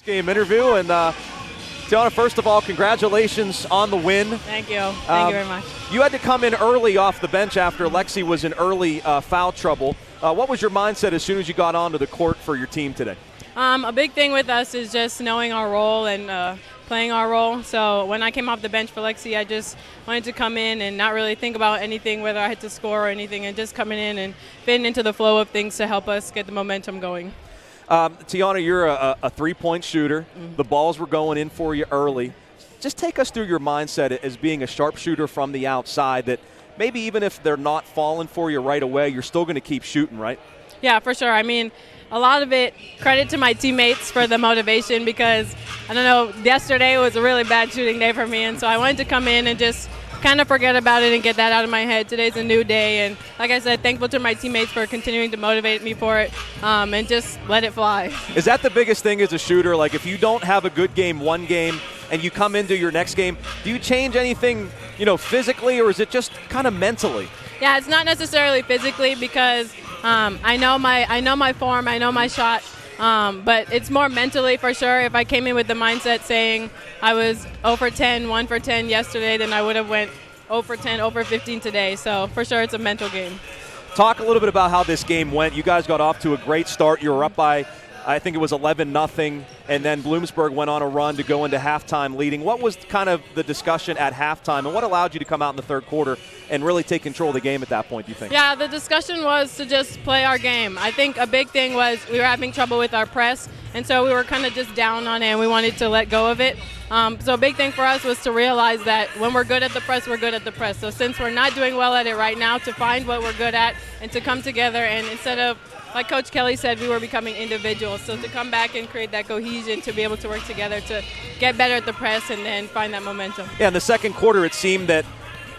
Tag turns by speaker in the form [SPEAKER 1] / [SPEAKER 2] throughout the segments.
[SPEAKER 1] Game interview. And Tiana, first of all, congratulations on the win.
[SPEAKER 2] Thank you. Thank you very much.
[SPEAKER 1] You had to come in early off the bench after Lexi was in early foul trouble. What was your mindset as soon as you got onto the court for your team today?
[SPEAKER 2] A big thing with us is just knowing our role and playing our role. So when I came off the bench for Lexi, I just wanted to come in and not really think about anything, whether I had to score or anything, and just coming in and fitting into the flow of things to help us get the momentum going.
[SPEAKER 1] Tiana, you're a three-point shooter. Mm-hmm. The balls were going in for you early. Just take us through your mindset as being a sharpshooter from the outside, that maybe even if they're not falling for you right away, you're still going to keep shooting, right?
[SPEAKER 2] Yeah, for sure. I mean, a lot of it, credit to my teammates for the motivation, because, I don't know, yesterday was a really bad shooting day for me, and so I wanted to come in and just kind of forget about it and get that out of my head. Today's a new day, and like I said, thankful to my teammates for continuing to motivate me for it, and just let it fly.
[SPEAKER 1] Is that the biggest thing as a shooter? Like, if you don't have a good game one game and you come into your next game, do you change anything, physically, or is it just kind of mentally?
[SPEAKER 2] Yeah, it's not necessarily physically, because I know my form, I know my shot. But it's more mentally for sure. If I came in with the mindset saying I was 0 for 10, 1 for 10 yesterday, then I would have went 0 for 10, 0 for 15 today. So for sure it's a mental game.
[SPEAKER 1] Talk a little bit about how this game went. You guys got off to a great start. You were up by, I think it was 11-0, and then Bloomsburg went on a run to go into halftime leading. What was kind of the discussion at halftime, and what allowed you to come out in the third quarter and really take control of the game at that point, do you think?
[SPEAKER 2] Yeah, the discussion was to just play our game. I think a big thing was we were having trouble with our press, and so we were kind of just down on it, and we wanted to let go of it. So a big thing for us was to realize that when we're good at the press, we're good at the press. So since we're not doing well at it right now, to find what we're good at and to come together, and instead of, like Coach Kelly said, we were becoming individuals. So to come back and create that cohesion, to be able to work together, to get better at the press and then find that momentum.
[SPEAKER 1] Yeah, in the second quarter, it seemed that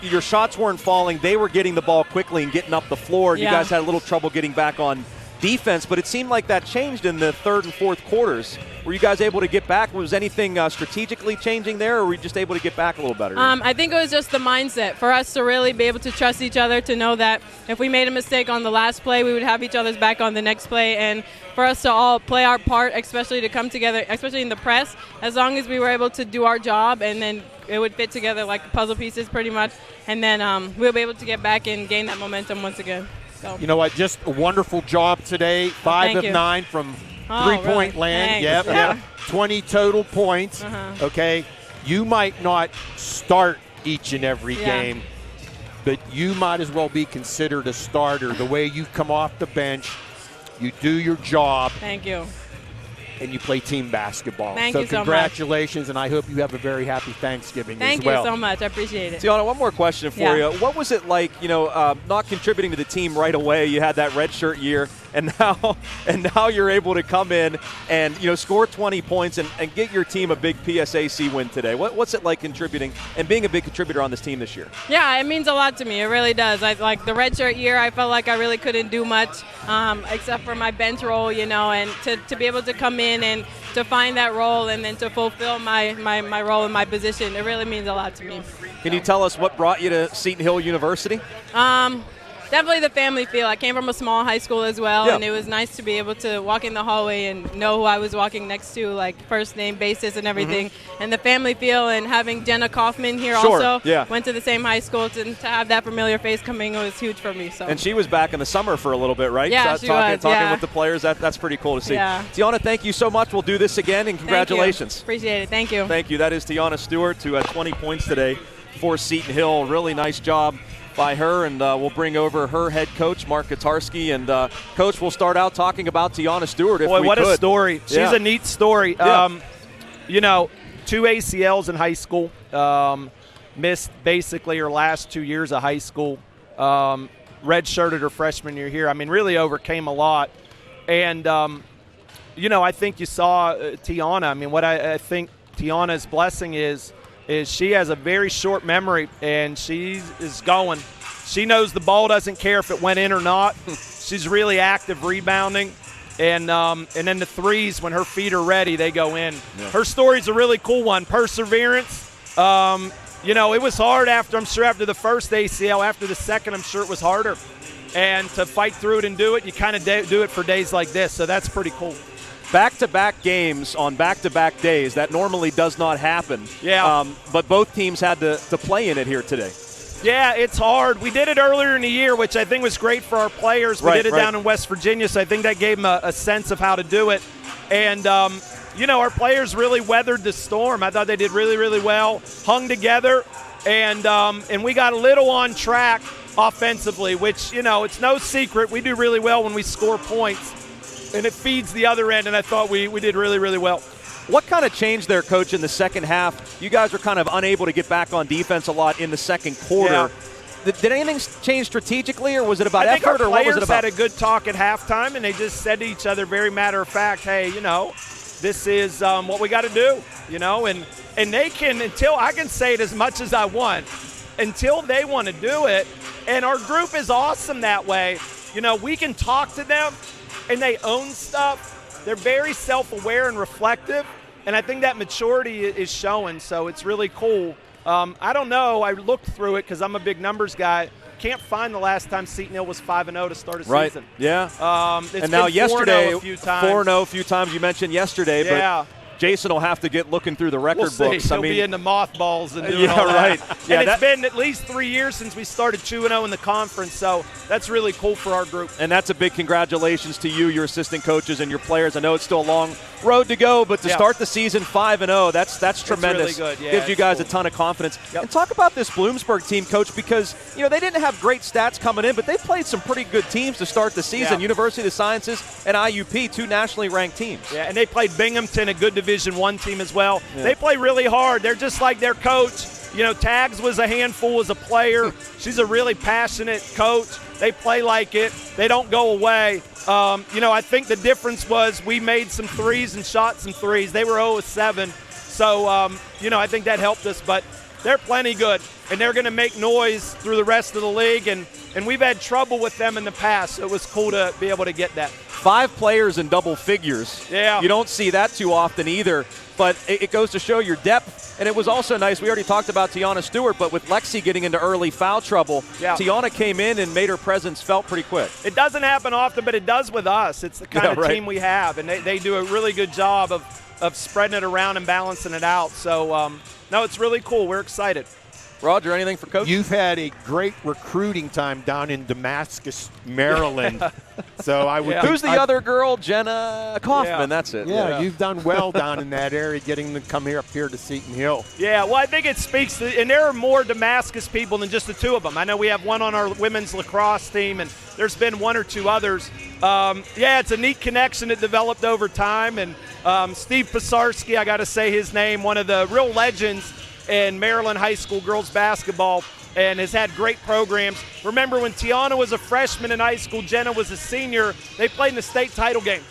[SPEAKER 1] your shots weren't falling. They were getting the ball quickly and getting up the floor.
[SPEAKER 2] Yeah.
[SPEAKER 1] You guys had a little trouble getting back on defense, but it seemed like that changed in the third and fourth quarters. Were you guys able to get back? Was anything strategically changing there, or were you just able to get back a little better?
[SPEAKER 2] I think it was just the mindset for us to really be able to trust each other, to know that if we made a mistake on the last play, we would have each other's back on the next play, and for us to all play our part, especially to come together, especially in the press, as long as we were able to do our job, and then it would fit together like puzzle pieces pretty much, and then we'll be able to get back and gain that momentum once again. So.
[SPEAKER 3] You know what? Just a wonderful job today. 5 of 9 from three-point land.
[SPEAKER 2] Thanks.
[SPEAKER 3] Yep. 20 total points. Okay. You might not start each and every game, but you might as well be considered a starter. The way you come off the bench, you do your job.
[SPEAKER 2] Thank you.
[SPEAKER 3] And you play team basketball.
[SPEAKER 2] Thank you so much.
[SPEAKER 3] Congratulations, and I hope you have a very happy Thanksgiving
[SPEAKER 2] Thank
[SPEAKER 3] as well.
[SPEAKER 2] you so much. I appreciate it.
[SPEAKER 1] Tiana, one more question for you. What was it like, not contributing to the team right away? You had that redshirt year, and now you're able to come in and score 20 points and get your team a big PSAC win today. What's it like contributing and being a big contributor on this team this year?
[SPEAKER 2] Yeah, it means a lot to me. It really does. Like the redshirt year, I felt like I really couldn't do much except for my bench role, and to be able to come in and to find that role and then to fulfill my role in my position, it really means a lot to me.
[SPEAKER 1] Can you tell us what brought you to Seton Hill University?
[SPEAKER 2] Definitely the family feel. I came from a small high school as well, and it was nice to be able to walk in the hallway and know who I was walking next to, like first name basis and everything. And the family feel, and having Jenna Kaufman here also, went to the same high school, to have that familiar face coming was huge for me. So.
[SPEAKER 1] And she was back in the summer for a little bit, right?
[SPEAKER 2] Yeah, she was.
[SPEAKER 1] Talking with the players, that's pretty cool to see.
[SPEAKER 2] Yeah.
[SPEAKER 1] Tiana, thank you so much. We'll do this again, and congratulations.
[SPEAKER 2] Appreciate it. Thank you.
[SPEAKER 1] Thank you. That is Tiana Stewart, who had 20 points today for Seton Hill. Really nice job by her, and we'll bring over her head coach, Mark Katarski. And Coach, we'll start out talking about Tiana Stewart if we could.
[SPEAKER 4] Boy, what a story. She's a neat story.
[SPEAKER 1] Yeah.
[SPEAKER 4] 2 ACLs in high school, missed basically her last 2 years of high school, redshirted her freshman year here. I mean, really overcame a lot. And, I think you saw Tiana. I mean, what I think Tiana's blessing is she has a very short memory, and she is going. She knows the ball doesn't care if it went in or not. She's really active rebounding. And then the threes, when her feet are ready, they go in. Yeah. Her story's a really cool one. Perseverance. It was hard after the first ACL. After the second, I'm sure it was harder. And to fight through it and do it, you kind of do it for days like this. So that's pretty cool.
[SPEAKER 1] back-to-back games on back-to-back days. That normally does not happen.
[SPEAKER 4] Yeah.
[SPEAKER 1] But both teams had to play in it here today.
[SPEAKER 4] Yeah, it's hard. We did it earlier in the year, which I think was great for our players. We did it down in West Virginia, so I think that gave them a sense of how to do it. And, our players really weathered the storm. I thought they did really, really well, hung together, and we got a little on track offensively, which, it's no secret. We do really well when we score points, and it feeds the other end, and I thought we did really, really well.
[SPEAKER 1] What kind of changed there, Coach, in the second half? You guys were kind of unable to get back on defense a lot in the second quarter.
[SPEAKER 4] Yeah.
[SPEAKER 1] Did anything change strategically, or was it about
[SPEAKER 4] I think
[SPEAKER 1] effort, or what was it about?
[SPEAKER 4] Our players had a good talk at halftime, and they just said to each other, very matter of fact, hey, this is what we got to do, and they can, until I can say it as much as I want, until they want to do it. And our group is awesome that way. We can talk to them, and they own stuff. They're very self-aware and reflective, and I think that maturity is showing, so it's really cool. I don't know. I looked through it because I'm a big numbers guy. Can't find the last time Seton Hill was 5-0 to start a season.
[SPEAKER 1] Yeah.
[SPEAKER 4] It's
[SPEAKER 1] and now
[SPEAKER 4] been
[SPEAKER 1] yesterday,
[SPEAKER 4] 4-0 a few times.
[SPEAKER 1] 4-0 a few times. You mentioned yesterday, but Jason will have to get looking through the record books.
[SPEAKER 4] He'll be in the mothballs and doing all that.
[SPEAKER 1] Right. Yeah,
[SPEAKER 4] and it's been at least 3 years since we started 2-0 in the conference, so that's really cool for our group.
[SPEAKER 1] And that's a big congratulations to you, your assistant coaches, and your players. I know it's still a long road to go, but to start the season 5-0, that's tremendous.
[SPEAKER 4] Really good. Yeah,
[SPEAKER 1] gives you guys a ton of confidence. Yep. And talk about this Bloomsburg team, Coach, because they didn't have great stats coming in, but they played some pretty good teams to start the season.
[SPEAKER 4] Yeah.
[SPEAKER 1] University of Sciences and IUP, two nationally ranked teams.
[SPEAKER 4] Yeah, and they played Binghamton, a good Division I team as well.
[SPEAKER 1] Yeah.
[SPEAKER 4] They play really hard. They're just like their coach. Tags was a handful as a player. She's a really passionate coach. They play like it. They don't go away. I think the difference was we made some threes and shot some threes. They were 0-7. So, I think that helped us. But they're plenty good, and they're going to make noise through the rest of the league. And we've had trouble with them in the past, so it was cool to be able to get that.
[SPEAKER 1] 5 players in double figures.
[SPEAKER 4] Yeah.
[SPEAKER 1] You don't see that too often either, but it goes to show your depth. And it was also nice, we already talked about Tiana Stewart, but with Lexi getting into early foul trouble, Tiana came in and made her presence felt pretty quick.
[SPEAKER 4] It doesn't happen often, but it does with us. It's the kind of team we have, and they do a really good job of spreading it around and balancing it out. So, no, it's really cool. We're excited.
[SPEAKER 1] Roger, anything for Coach?
[SPEAKER 3] You've had a great recruiting time down in Damascus, Maryland. So I would.
[SPEAKER 1] Who's the other girl? Jenna Kaufman.
[SPEAKER 4] Yeah.
[SPEAKER 1] That's it.
[SPEAKER 3] Yeah, you've done well down in that area, getting them to come up here to Seton Hill.
[SPEAKER 4] Yeah, well, I think it speaks to, and there are more Damascus people than just the two of them. I know we have one on our women's lacrosse team, and there's been 1 or 2 others. It's a neat connection that developed over time, and Steve Katarski, I got to say his name, one of the real legends in Maryland high school girls basketball, and has had great programs. Remember when Tiana was a freshman in high school, Jenna was a senior, they played in the state title game.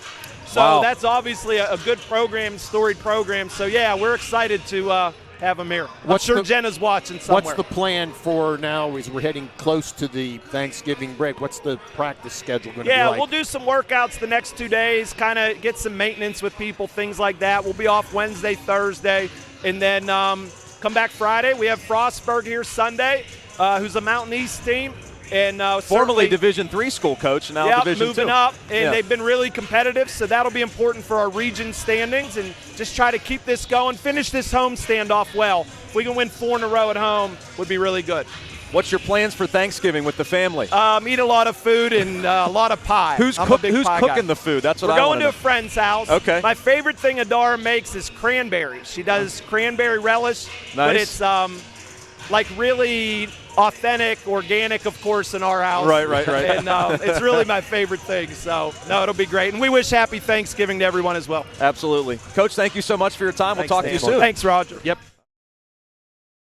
[SPEAKER 4] So that's obviously a good program, storied program. So, we're excited to have them here. I'm sure Jenna's watching somewhere.
[SPEAKER 3] What's the plan for now as we're heading close to the Thanksgiving break? What's the practice schedule going to be like?
[SPEAKER 4] Yeah, we'll do some workouts the next 2 days, kind of get some maintenance with people, things like that. We'll be off Wednesday, Thursday, and then come back Friday. We have Frostburg here Sunday, who's a Mountain East team. And
[SPEAKER 1] formerly Division III school, Coach, now Division II.
[SPEAKER 4] Moving up, and they've been really competitive, so that'll be important for our region standings, and just try to keep this going, finish this home standoff well. If we can win 4 in a row at home, would be really good.
[SPEAKER 1] What's your plans for Thanksgiving with the family?
[SPEAKER 4] Eat a lot of food and a lot of pie.
[SPEAKER 1] Who's cooking the food? That's what I want to know.
[SPEAKER 4] We're going to a friend's house.
[SPEAKER 1] Okay.
[SPEAKER 4] My favorite thing Adara makes is cranberries. She does cranberry relish, but it's like really authentic, organic, of course, in our house.
[SPEAKER 1] Right.
[SPEAKER 4] And it's really my favorite thing. So, no, it'll be great. And we wish happy Thanksgiving to everyone as well.
[SPEAKER 1] Absolutely. Coach, thank you so much for your time. We'll talk to you soon.
[SPEAKER 4] Thanks, Roger.
[SPEAKER 1] Yep.